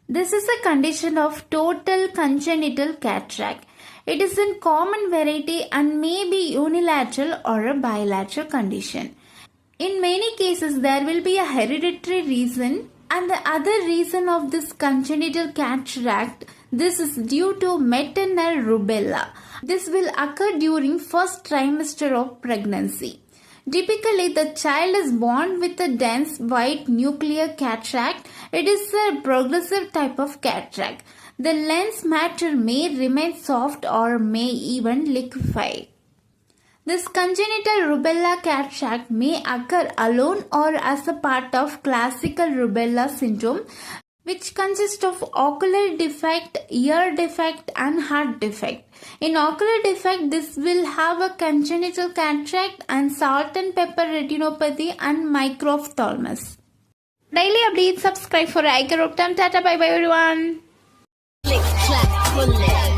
This is a condition of total congenital cataract. It is a common variety and may be unilateral or a bilateral condition. In many cases, there will be a hereditary reason, and the other reason of this congenital cataract, this is due to maternal rubella. This will occur during first trimester of pregnancy. Typically, the child is born with a dense white nuclear cataract. It is a progressive type of cataract. The lens matter may remain soft or may even liquefy. This congenital rubella cataract may occur alone or as a part of classical rubella syndrome, which consists of ocular defect, ear defect and heart defect. In ocular defect, this will have a congenital cataract and salt and pepper retinopathy and microphthalmus. Daily updates, subscribe for eyecareoptom. Tata, bye bye everyone. Click, clap, pull it.